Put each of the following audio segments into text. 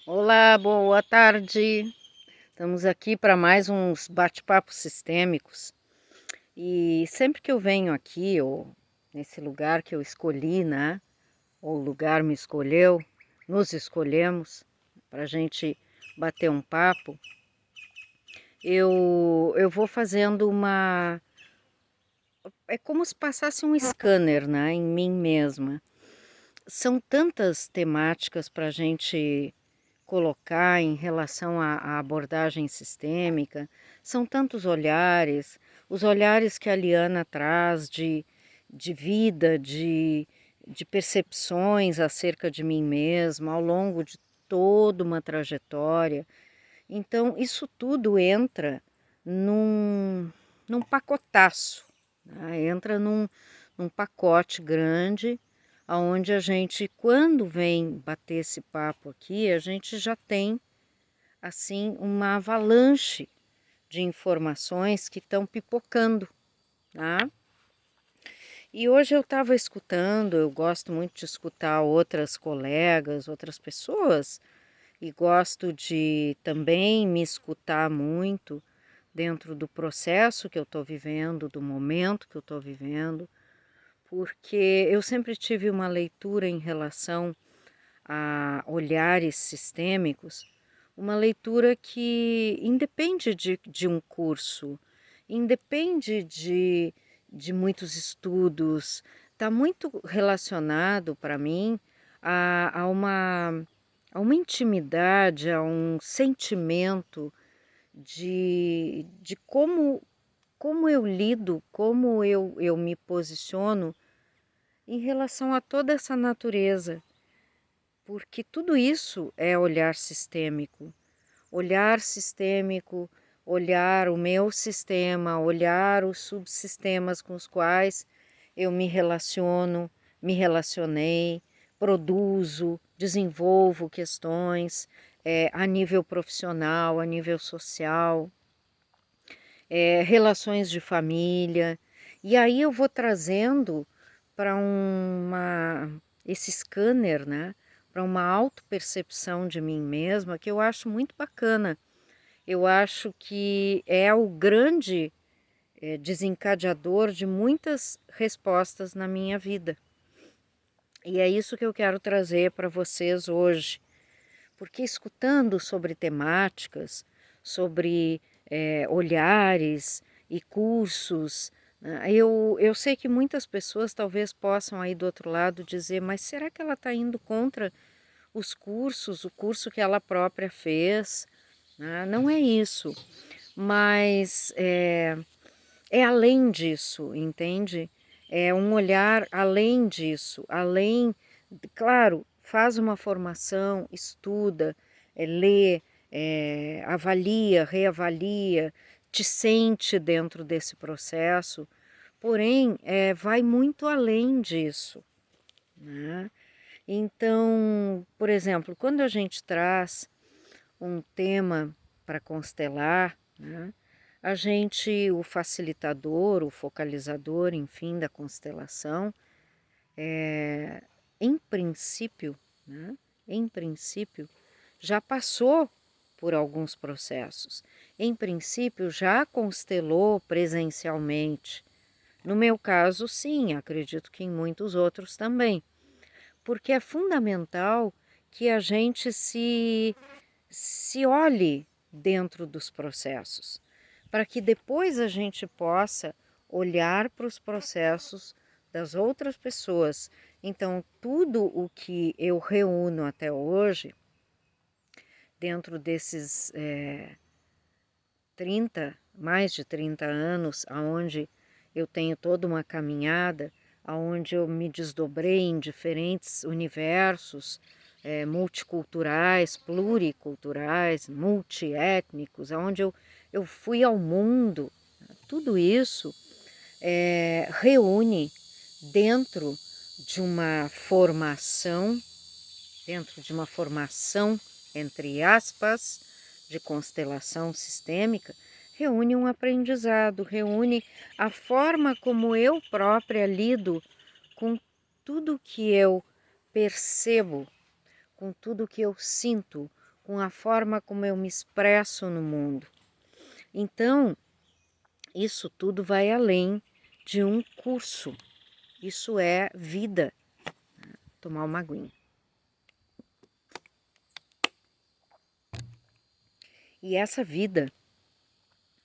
Olá, boa tarde. Estamos aqui para mais uns bate-papos sistêmicos. E sempre que eu venho aqui, ou nesse lugar que eu escolhi, né? Ou o lugar me escolheu, nos escolhemos para a gente bater um papo, eu vou fazendo uma. É como se passasse um scanner, né? Em mim mesma. São tantas temáticas para a gente colocar em relação à abordagem sistêmica, são tantos olhares, os olhares que a Liana traz de vida, de percepções acerca de mim mesma ao longo de toda uma trajetória. Então, isso tudo entra num pacotaço, né? Entra num pacote grande, aonde a gente, quando vem bater esse papo aqui, a gente já tem, assim, uma avalanche de informações que estão pipocando, tá? E hoje eu estava escutando, eu gosto muito de escutar outras colegas, outras pessoas, e gosto de também me escutar muito dentro do processo que eu estou vivendo, do momento que eu estou vivendo, porque eu sempre tive uma leitura em relação a olhares sistêmicos, uma leitura que independe de um curso, independe de muitos estudos, está muito relacionado para mim a uma intimidade, a um sentimento de como eu lido, como eu me posiciono em relação a toda essa natureza, porque tudo isso é olhar sistêmico, olhar o meu sistema, olhar os subsistemas com os quais eu me relaciono, me relacionei, produzo, desenvolvo questões a nível profissional, a nível social, relações de família. E aí eu vou trazendo para esse scanner, né? Para uma autopercepção de mim mesma que eu acho muito bacana. Eu acho que é o grande desencadeador de muitas respostas na minha vida. E é isso que eu quero trazer para vocês hoje, porque escutando sobre temáticas, sobre olhares e cursos, né, eu sei que muitas pessoas talvez possam aí do outro lado dizer, mas será que ela está indo contra os cursos, o curso que ela própria fez? Né? Não é isso, mas é além disso, entende? É um olhar além disso, além, claro, faz uma formação, estuda, lê, avalia, reavalia, te sente dentro desse processo, porém, vai muito além disso, né? Então, por exemplo, quando a gente traz um tema para constelar, né? A gente, o facilitador, o focalizador, enfim, da constelação, em princípio, né? Em princípio, já passou por alguns processos. Em princípio, já constelou presencialmente. No meu caso, sim, acredito que em muitos outros também. Porque é fundamental que a gente se olhe dentro dos processos, para que depois a gente possa olhar para os processos das outras pessoas. Então, tudo o que eu reúno até hoje, dentro desses 30, mais de 30 anos, aonde eu tenho toda uma caminhada, aonde eu me desdobrei em diferentes universos, multiculturais, pluriculturais, multiétnicos, aonde eu fui ao mundo, tudo isso reúne dentro de uma formação, dentro de uma formação, entre aspas, de constelação sistêmica, reúne um aprendizado, reúne a forma como eu própria lido com tudo que eu percebo, com tudo que eu sinto, com a forma como eu me expresso no mundo. Então, isso tudo vai além de um curso. Isso é vida. Tomar uma aguinha. E essa vida,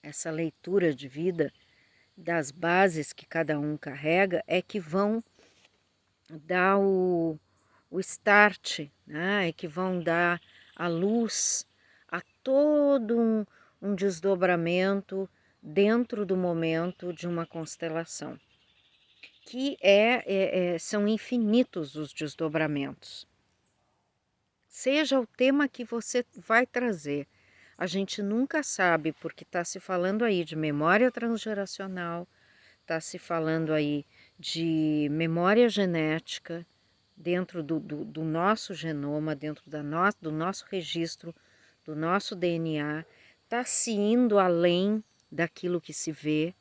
essa leitura de vida, das bases que cada um carrega, é que vão dar o start, né? É que vão dar a luz a todo um desdobramento dentro do momento de uma constelação, que são infinitos os desdobramentos. Seja o tema que você vai trazer, a gente nunca sabe, porque está se falando aí de memória transgeracional, está se falando aí de memória genética dentro do nosso genoma, dentro do nosso registro, do nosso DNA, está se indo além daquilo que se vê.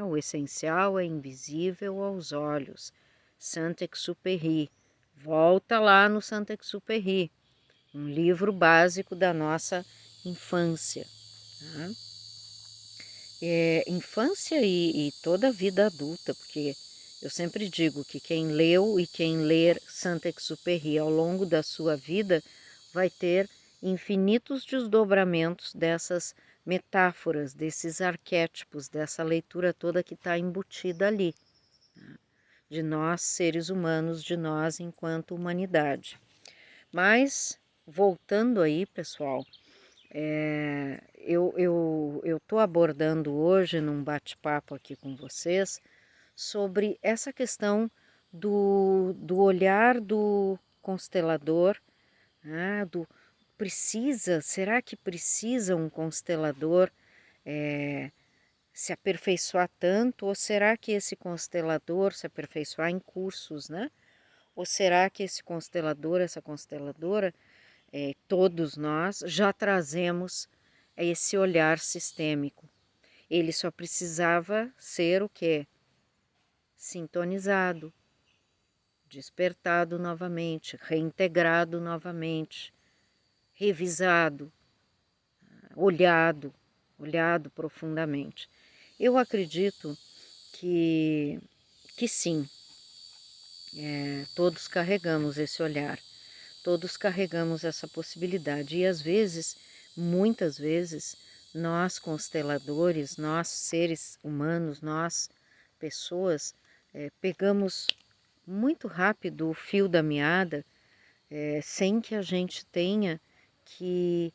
O essencial é invisível aos olhos. Saint-Exupéry. Volta lá no Saint-Exupéry, um livro básico da nossa infância. Tá? Infância e toda a vida adulta, porque eu sempre digo que quem leu e quem ler Saint-Exupéry ao longo da sua vida vai ter infinitos desdobramentos dessas metáforas, desses arquétipos, dessa leitura toda que está embutida ali, né? De nós, seres humanos, de nós enquanto humanidade. Mas, voltando aí, pessoal, eu estou abordando hoje num bate-papo aqui com vocês sobre essa questão do olhar do constelador, né? Será que precisa um constelador se aperfeiçoar tanto, ou será que esse constelador se aperfeiçoar em cursos, né? Ou será que esse constelador, essa consteladora, todos nós já trazemos esse olhar sistêmico? Ele só precisava ser o quê? Sintonizado, despertado novamente, reintegrado novamente, revisado, olhado profundamente. Eu acredito que sim, todos carregamos esse olhar, todos carregamos essa possibilidade e às vezes, muitas vezes, nós consteladores, nós seres humanos, nós pessoas, pegamos muito rápido o fio da meada, sem que a gente tenha que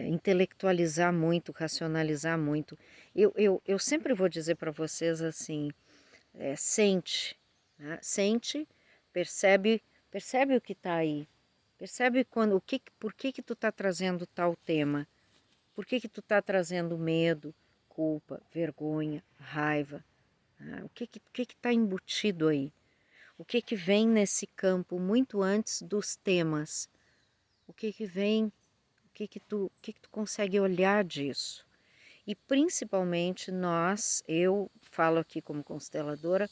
intelectualizar muito, racionalizar muito. Eu sempre vou dizer para vocês assim, sente, né? Sente, percebe o que está aí, percebe por que tu está trazendo tal tema, por que tu está trazendo medo, culpa, vergonha, raiva, né? O que está embutido aí? O que vem nesse campo muito antes dos temas? O que vem, o que tu consegue olhar disso? E principalmente eu falo aqui como consteladora,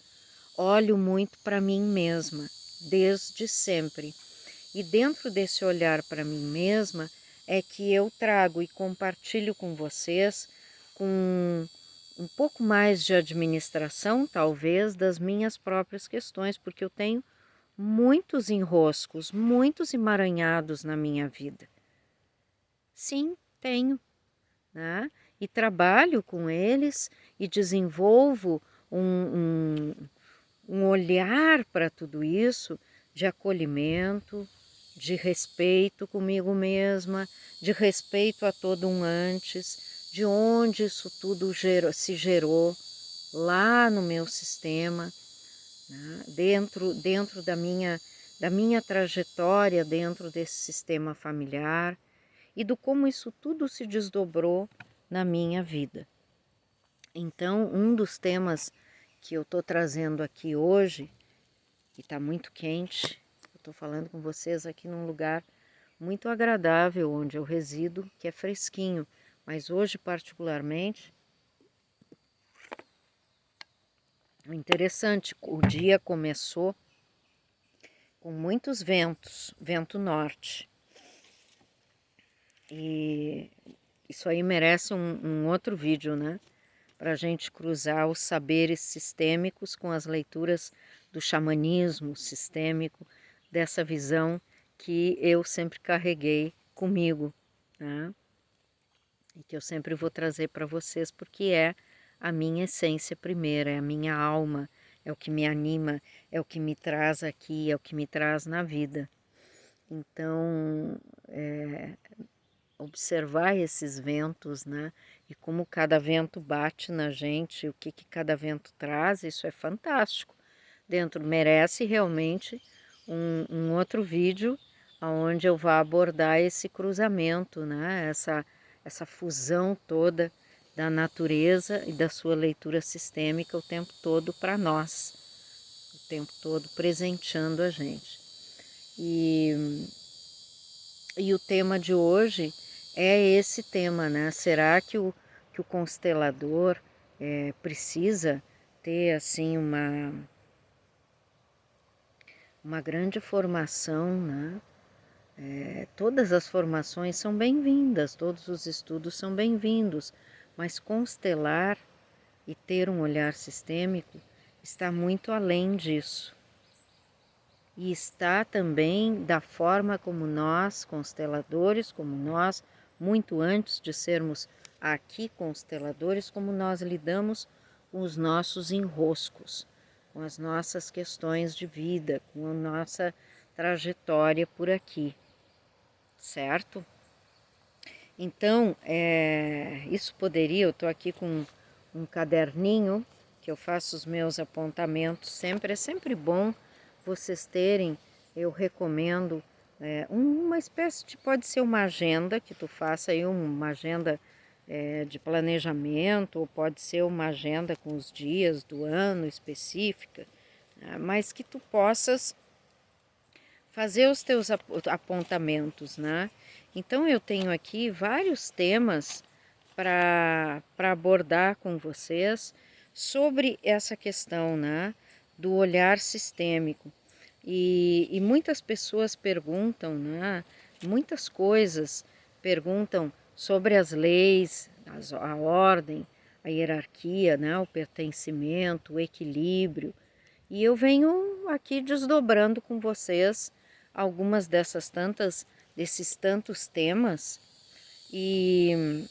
olho muito para mim mesma, desde sempre. E dentro desse olhar para mim mesma é que eu trago e compartilho com vocês com um pouco mais de administração, talvez, das minhas próprias questões, porque eu tenho muitos enroscos, muitos emaranhados na minha vida. Sim, tenho, né? E trabalho com eles e desenvolvo um olhar para tudo isso de acolhimento, de respeito comigo mesma, de respeito a todo um antes, de onde isso tudo se gerou lá no meu sistema, né? Dentro da minha trajetória, dentro desse sistema familiar e do como isso tudo se desdobrou na minha vida. Então, um dos temas que eu estou trazendo aqui hoje, que está muito quente, eu estou falando com vocês aqui num lugar muito agradável onde eu resido, que é fresquinho, mas hoje particularmente, interessante, o dia começou com muitos ventos, vento norte, E isso aí merece um outro vídeo, né? Para a gente cruzar os saberes sistêmicos com as leituras do xamanismo sistêmico, dessa visão que eu sempre carreguei comigo, né? E que eu sempre vou trazer para vocês, porque é a minha essência primeira, é a minha alma, é o que me anima, é o que me traz aqui, é o que me traz na vida. Então, observar esses ventos, né? E como cada vento bate na gente, o que cada vento traz, isso é fantástico. Dentro merece realmente um outro vídeo onde eu vá abordar esse cruzamento, né? Essa fusão toda da natureza e da sua leitura sistêmica o tempo todo para nós, o tempo todo presenteando a gente. E o tema de hoje é esse tema, né? Será que o constelador precisa ter assim uma grande formação, né? Todas as formações são bem-vindas, todos os estudos são bem-vindos, mas constelar e ter um olhar sistêmico está muito além disso. E está também da forma como nós, consteladores, como nós, muito antes de sermos aqui consteladores, como nós lidamos com os nossos enroscos, com as nossas questões de vida, com a nossa trajetória por aqui, certo? Então, isso poderia, eu estou aqui com um caderninho que eu faço os meus apontamentos sempre, é sempre bom vocês terem, eu recomendo uma espécie de, pode ser uma agenda, que tu faça aí uma agenda de planejamento, ou pode ser uma agenda com os dias do ano específica, né, mas que tu possas fazer os teus apontamentos, né? Então eu tenho aqui vários temas para abordar com vocês sobre essa questão, né, do olhar sistêmico. E muitas pessoas perguntam, né, muitas coisas perguntam sobre as leis, a ordem, a hierarquia, né, o pertencimento, o equilíbrio. E eu venho aqui desdobrando com vocês algumas desses tantos temas, e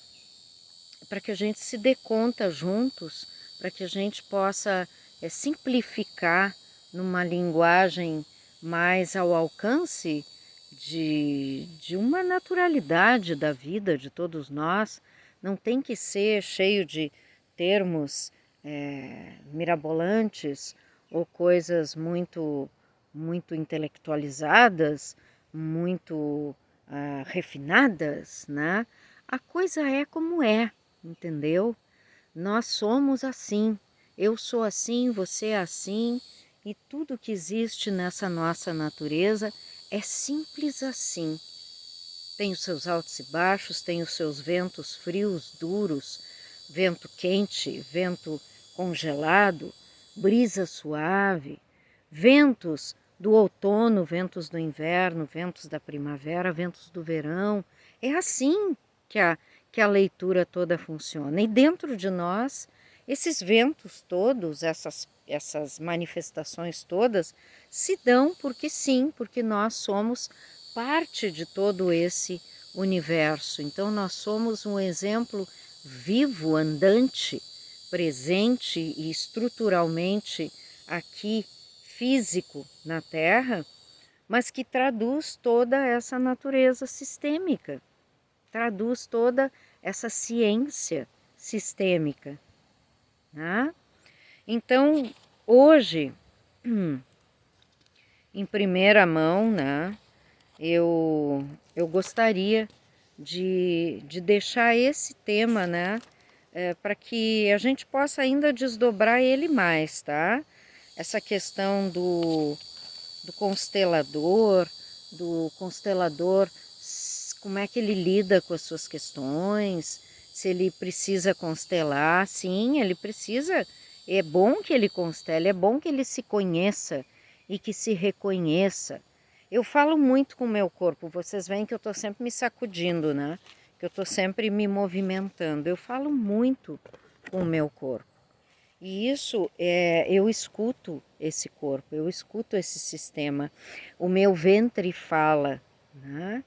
para que a gente se dê conta juntos, para que a gente possa simplificar numa linguagem mais ao alcance de uma naturalidade da vida de todos nós. Não tem que ser cheio de termos mirabolantes ou coisas muito intelectualizadas, muito refinadas, né? A coisa é como é, entendeu? Nós somos assim, eu sou assim, você é assim, e tudo que existe nessa nossa natureza é simples assim. Tem os seus altos e baixos, tem os seus ventos frios, duros, vento quente, vento congelado, brisa suave, ventos do outono, ventos do inverno, ventos da primavera, ventos do verão. É assim que a leitura toda funciona. E dentro de nós, esses ventos todos, essas manifestações todas, se dão porque sim, porque nós somos parte de todo esse universo. Então nós somos um exemplo vivo, andante, presente e estruturalmente aqui físico na Terra, mas que traduz toda essa natureza sistêmica, traduz toda essa ciência sistêmica, né? Então, hoje, em primeira mão, né, eu gostaria de deixar esse tema, né, para que a gente possa ainda desdobrar ele mais, tá? Essa questão do constelador, como é que ele lida com as suas questões, se ele precisa constelar. Sim, ele precisa, é bom que ele constele, é bom que ele se conheça e que se reconheça. Eu falo muito com o meu corpo, vocês veem que eu estou sempre me sacudindo, né? Que eu estou sempre me movimentando. Eu falo muito com o meu corpo. E isso, eu escuto esse corpo, eu escuto esse sistema. O meu ventre fala, né?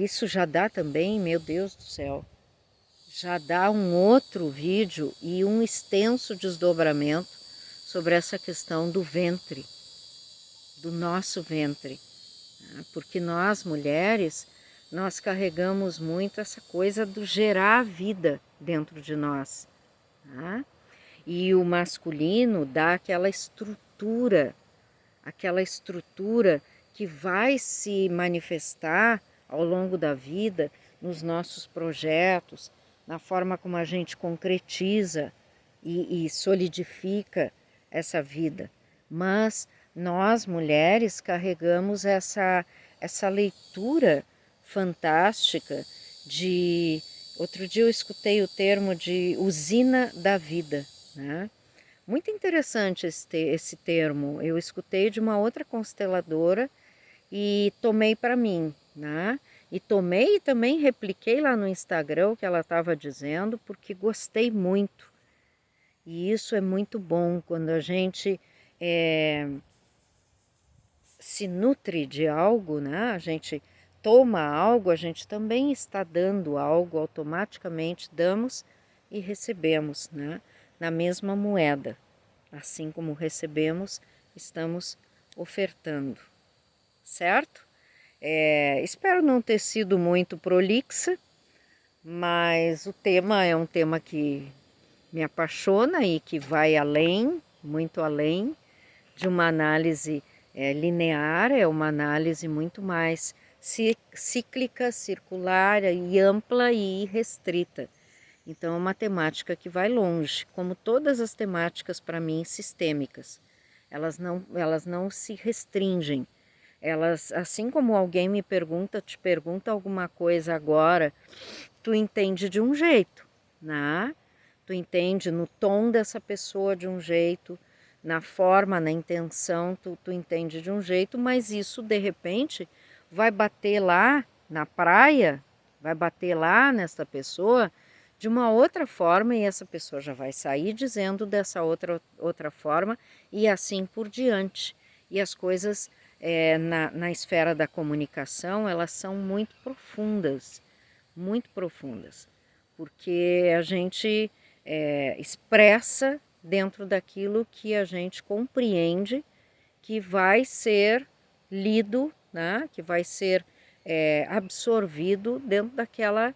Isso já dá também, meu Deus do céu, já dá um outro vídeo e um extenso desdobramento sobre essa questão do ventre, do nosso ventre. Né? Porque nós, mulheres, nós carregamos muito essa coisa do gerar a vida dentro de nós. Né? E o masculino dá aquela estrutura que vai se manifestar ao longo da vida nos nossos projetos, na forma como a gente concretiza e solidifica essa vida. Mas nós, mulheres, carregamos essa leitura fantástica de... Outro dia eu escutei o termo de usina da vida, né? Muito interessante esse termo. Eu escutei de uma outra consteladora e tomei para mim, né? E tomei e também repliquei lá no Instagram o que ela estava dizendo, porque gostei muito. E isso é muito bom quando a gente se nutre de algo, né? A gente toma algo, a gente também está dando algo, automaticamente damos e recebemos, né? Na mesma moeda. Assim como recebemos, estamos ofertando, certo? Espero não ter sido muito prolixa, mas o tema é um tema que me apaixona e que vai além, muito além de uma análise linear, é uma análise muito mais cíclica, circular e ampla e restrita. Então é uma temática que vai longe, como todas as temáticas para mim sistêmicas. Elas não se restringem. Elas, assim como alguém te pergunta alguma coisa agora, tu entende de um jeito, né? Tu entende no tom dessa pessoa de um jeito, na forma, na intenção, tu entende de um jeito, mas isso de repente vai bater lá na praia, vai bater lá nessa pessoa de uma outra forma e essa pessoa já vai sair dizendo dessa outra forma e assim por diante. E as coisas na esfera da comunicação, elas são muito profundas, porque a gente expressa dentro daquilo que a gente compreende que vai ser lido, né? Que vai ser absorvido dentro daquela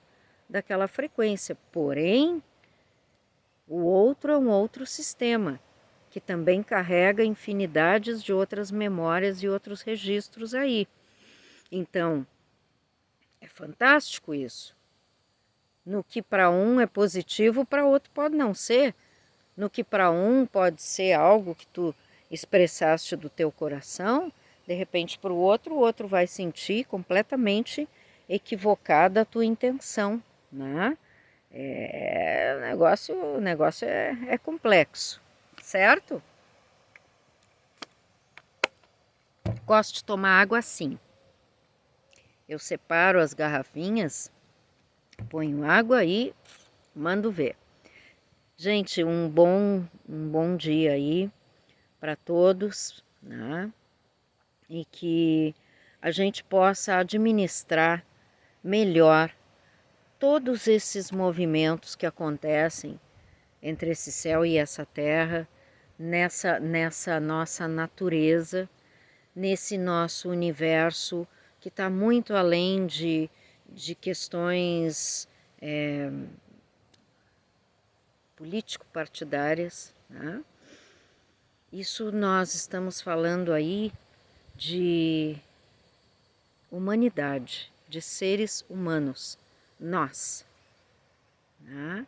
frequência. Porém, o outro é um outro sistema, que também carrega infinidades de outras memórias e outros registros aí. Então, é fantástico isso. No que para um é positivo, para outro pode não ser. No que para um pode ser algo que tu expressaste do teu coração, de repente para o outro vai sentir completamente equivocada a tua intenção, né? O negócio é complexo, certo? Gosto de tomar água assim. Eu separo as garrafinhas, ponho água e mando ver. Gente, um bom dia aí para todos, né? E que a gente possa administrar melhor todos esses movimentos que acontecem entre esse céu e essa terra, nessa nossa natureza, nesse nosso universo que está muito além de questões político-partidárias, né? Isso nós estamos falando aí de humanidade, de seres humanos, nós, né?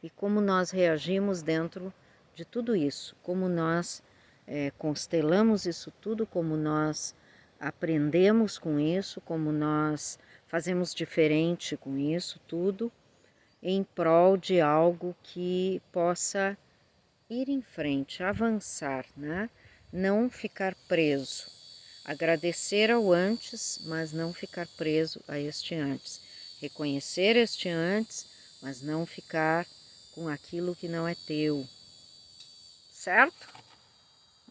E como nós reagimos dentro de tudo isso, como nós constelamos isso tudo, como nós aprendemos com isso, como nós fazemos diferente com isso tudo, em prol de algo que possa ir em frente, avançar, né? Não ficar preso. Agradecer ao antes, mas não ficar preso a este antes. Reconhecer este antes, mas não ficar com aquilo que não é teu. Certo?